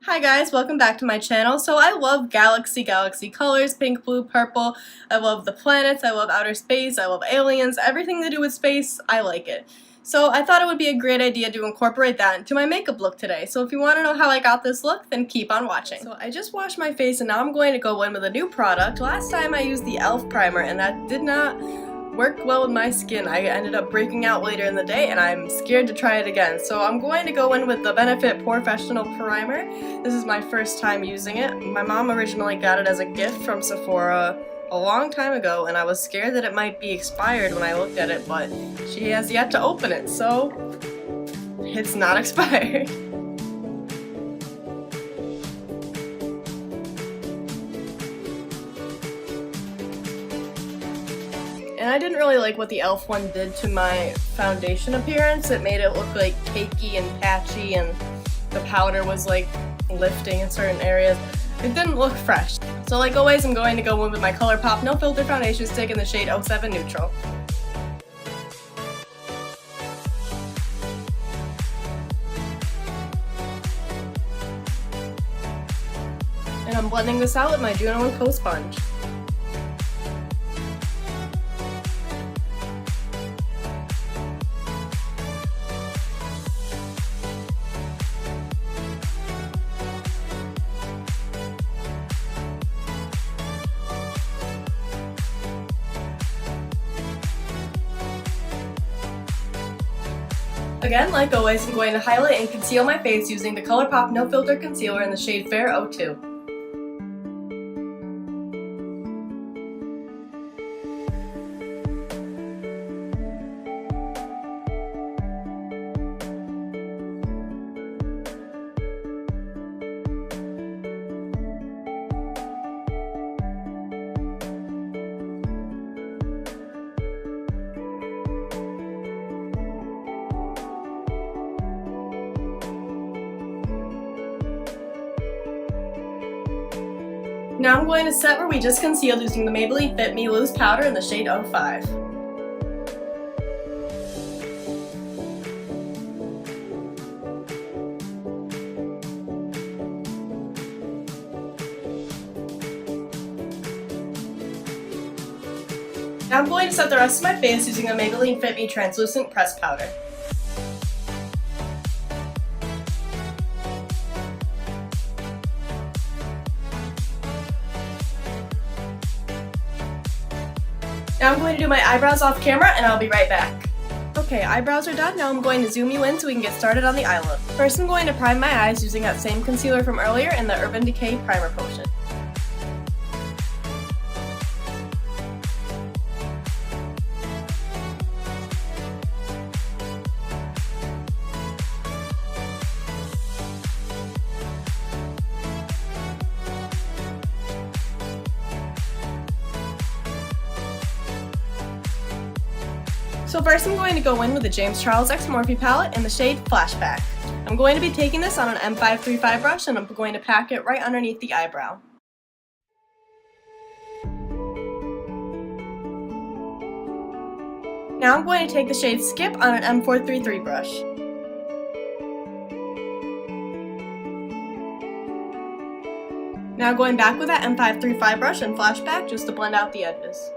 Hi guys, welcome back to my channel. So I love galaxy colors, pink, blue, purple. I love the planets, I love outer space, I love aliens, everything to do with space, I like it. So I thought it would be a great idea to incorporate that into my makeup look today. So if you want to know how I got this look, then keep on watching. So I just washed my face and now I'm going to go in with a new product. Last time I used the e.l.f. primer and that did not work well with my skin. I ended up breaking out later in the day and I'm scared to try it again. So I'm going to go in with the Benefit Professional Primer. This is my first time using it. My mom originally got it as a gift from Sephora a long time ago and I was scared that it might be expired when I looked at it, but she has yet to open it, so it's not expired. And I didn't really like what the e.l.f. one did to my foundation appearance. It made it look like cakey and patchy and the powder was like lifting in certain areas. It didn't look fresh. So like always, I'm going to go in with my ColourPop No Filter Foundation Stick in the shade 07 Neutral. And I'm blending this out with my Juno & Co. sponge. Again, like always, I'm going to highlight and conceal my face using the ColourPop No Filter Concealer in the shade Fair 02. Now I'm going to set where we just concealed using the Maybelline Fit Me Loose Powder in the shade 05. Now I'm going to set the rest of my face using the Maybelline Fit Me Translucent Pressed Powder. Now I'm going to do my eyebrows off camera and I'll be right back. Okay, eyebrows are done. Now I'm going to zoom you in so we can get started on the eye look. First I'm going to prime my eyes using that same concealer from earlier in the Urban Decay Primer Potion. So first I'm going to go in with the James Charles X Morphe palette in the shade Flashback. I'm going to be taking this on an M535 brush and I'm going to pack it right underneath the eyebrow. Now I'm going to take the shade Skip on an M433 brush. Now going back with that M535 brush and Flashback just to blend out the edges.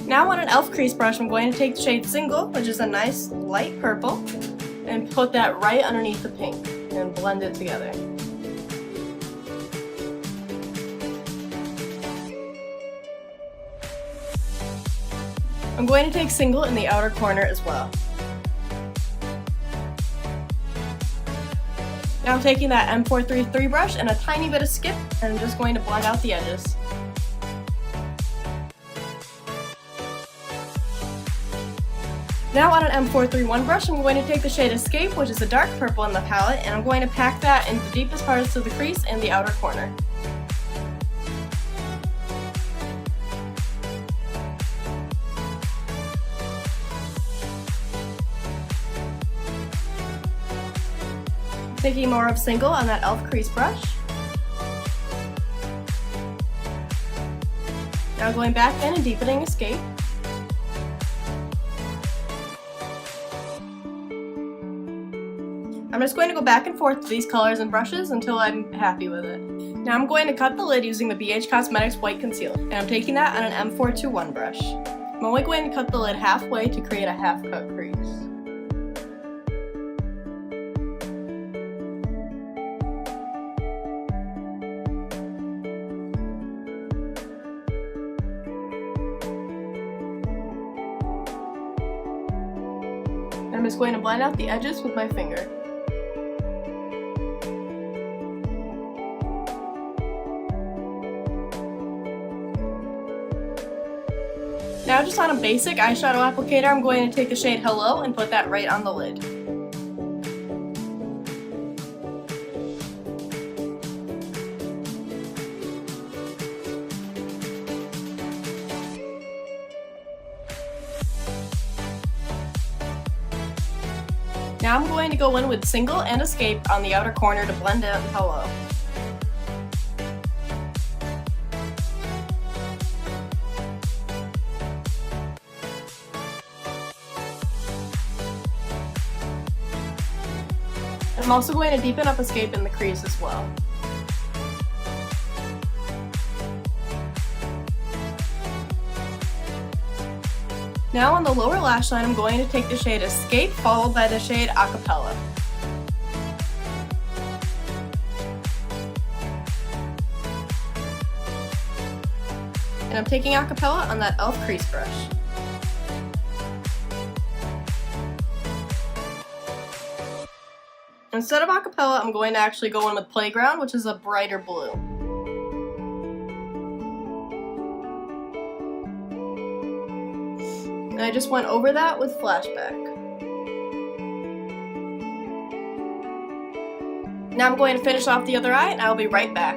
Now on an e.l.f. crease brush, I'm going to take the shade Single, which is a nice light purple, and put that right underneath the pink and blend it together. I'm going to take Single in the outer corner as well. Now I'm taking that M433 brush and a tiny bit of Skip, and I'm just going to blend out the edges. Now on an M431 brush, I'm going to take the shade Escape, which is a dark purple in the palette, and I'm going to pack that in the deepest parts of the crease and the outer corner. Taking more of Single on that e.l.f. crease brush. Now going back in and deepening Escape. I'm just going to go back and forth with these colors and brushes until I'm happy with it. Now I'm going to cut the lid using the BH Cosmetics White Concealer, and I'm taking that on an M421 brush. I'm only going to cut the lid halfway to create a half-cut crease. I'm just going to blend out the edges with my finger. Now just on a basic eyeshadow applicator, I'm going to take the shade Hello and put that right on the lid. Now I'm going to go in with Single and Escape on the outer corner to blend out Hello. I'm also going to deepen up Escape in the crease as well. Now on the lower lash line, I'm going to take the shade Escape followed by the shade Acapella. And I'm taking Acapella on that e.l.f. crease brush. Instead of Acapella, I'm going to actually go in with Playground, which is a brighter blue. And I just went over that with Flashback. Now I'm going to finish off the other eye, and I'll be right back.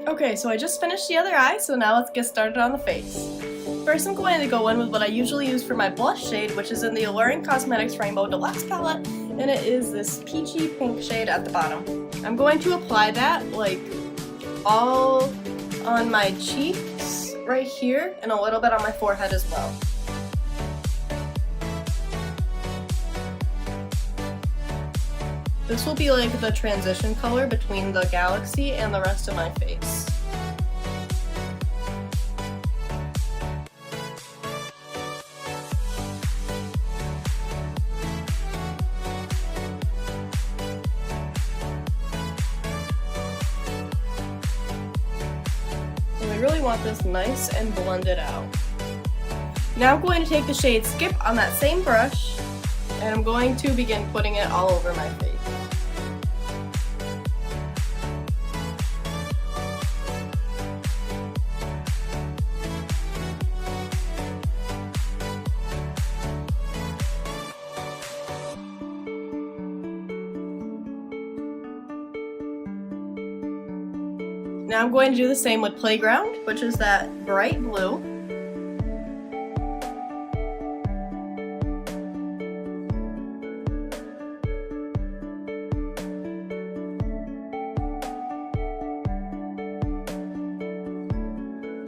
Okay, so I just finished the other eye, so now let's get started on the face. First, I'm going to go in with what I usually use for my blush shade, which is in the Alluring Cosmetics Rainbow Deluxe palette, and it is this peachy pink shade at the bottom. I'm going to apply that like all on my cheeks right here and a little bit on my forehead as well. This will be like the transition color between the Galaxy and the rest of my face. I really want this nice and blended out. Now I'm going to take the shade Skip on that same brush, and I'm going to begin putting it all over my face. Now I'm going to do the same with Playground, which is that bright blue.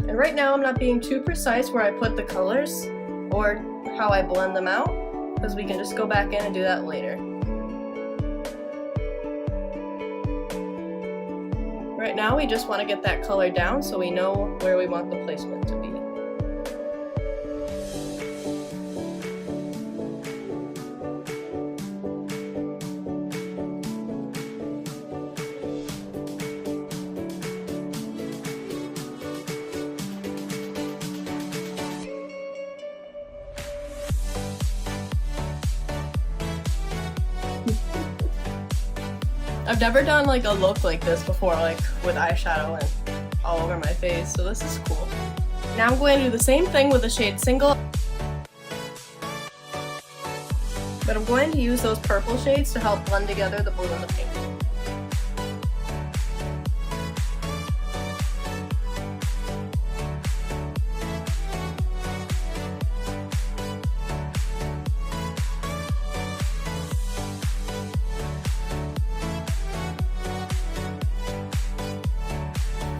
And right now I'm not being too precise where I put the colors or how I blend them out, because we can just go back in and do that later. Right now we just want to get that color down so we know where we want the placement to be. I've never done like a look like this before, like with eyeshadow and all over my face, so this is cool. Now I'm going to do the same thing with the shade Single, but I'm going to use those purple shades to help blend together the blue and the pink.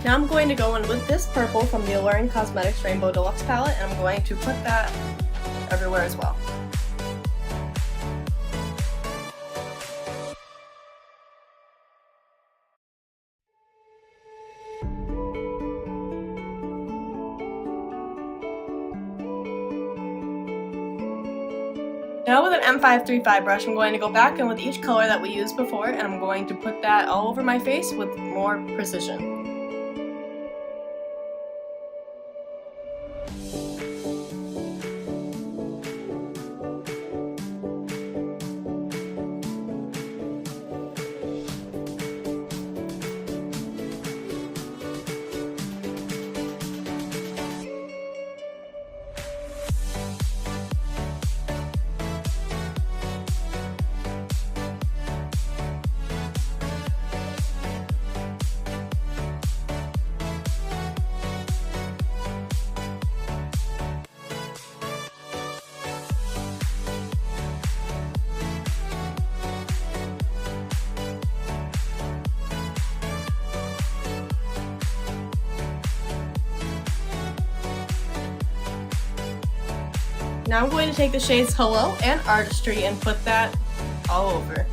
Now I'm going to go in with this purple from the Alluring Cosmetics Rainbow Deluxe palette, and I'm going to put that everywhere as well. M535 brush, I'm going to go back in with each color that we used before, and I'm going to put that all over my face with more precision. Now I'm going to take the shades Hello and Artistry and put that all over.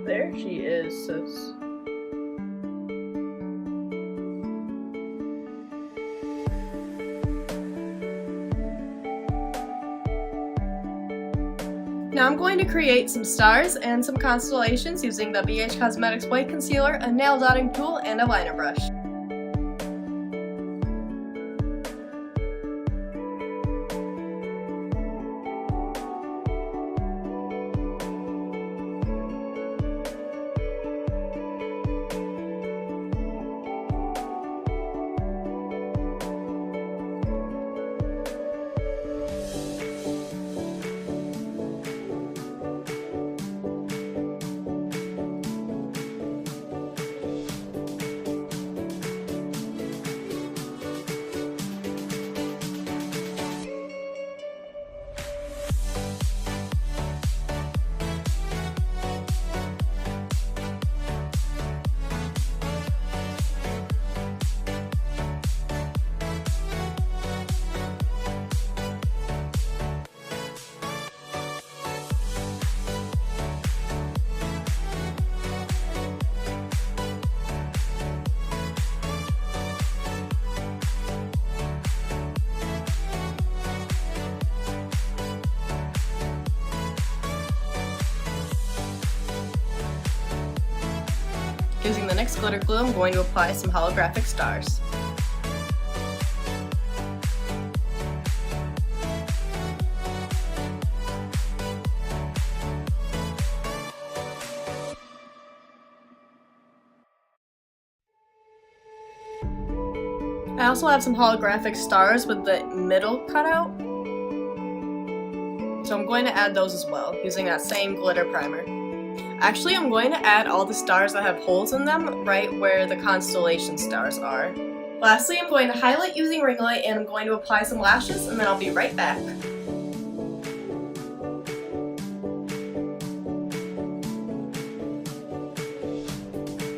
There she is, sis. Now I'm going to create some stars and some constellations using the BH Cosmetics White Concealer, a nail dotting tool, and a liner brush. Using the NYX glitter glue, I'm going to apply some holographic stars. I also have some holographic stars with the middle cut out, so I'm going to add those as well, using that same glitter primer. Actually, I'm going to add all the stars that have holes in them right where the constellation stars are. Lastly, I'm going to highlight using ring light, and I'm going to apply some lashes, and then I'll be right back.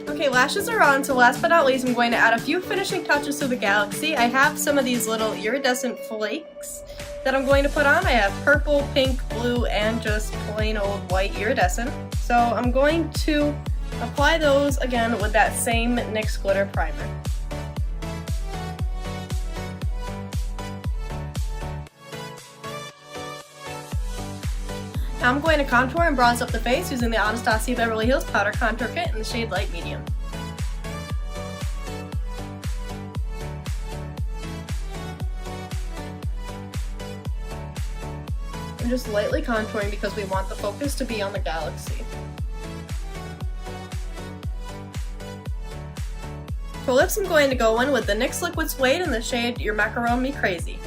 Okay, lashes are on, so last but not least, I'm going to add a few finishing touches to the Galaxy. I have some of these little iridescent flakes that I'm going to put on. I have purple, pink, blue, and just plain old white iridescent. So I'm going to apply those again with that same NYX glitter primer. Now I'm going to contour and bronze up the face using the Anastasia Beverly Hills Powder Contour Kit in the shade Light Medium. I'm just lightly contouring because we want the focus to be on the Galaxy. For lips, I'm going to go in with the NYX Liquid Suede in the shade Your Macaron Me Crazy.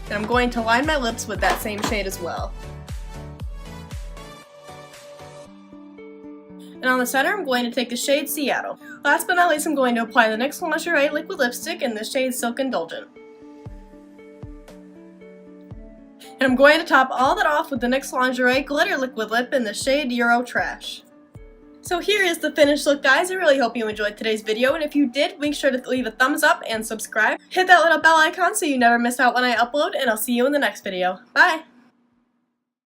And I'm going to line my lips with that same shade as well. And on the center, I'm going to take the shade Seattle. Last but not least, I'm going to apply the NYX Lingerie Liquid Lipstick in the shade Silk Indulgent. And I'm going to top all that off with the NYX Lingerie Glitter Liquid Lip in the shade Euro Trash. So here is the finished look, guys. I really hope you enjoyed today's video, and if you did, make sure to leave a thumbs up and subscribe. Hit that little bell icon so you never miss out when I upload, and I'll see you in the next video. Bye!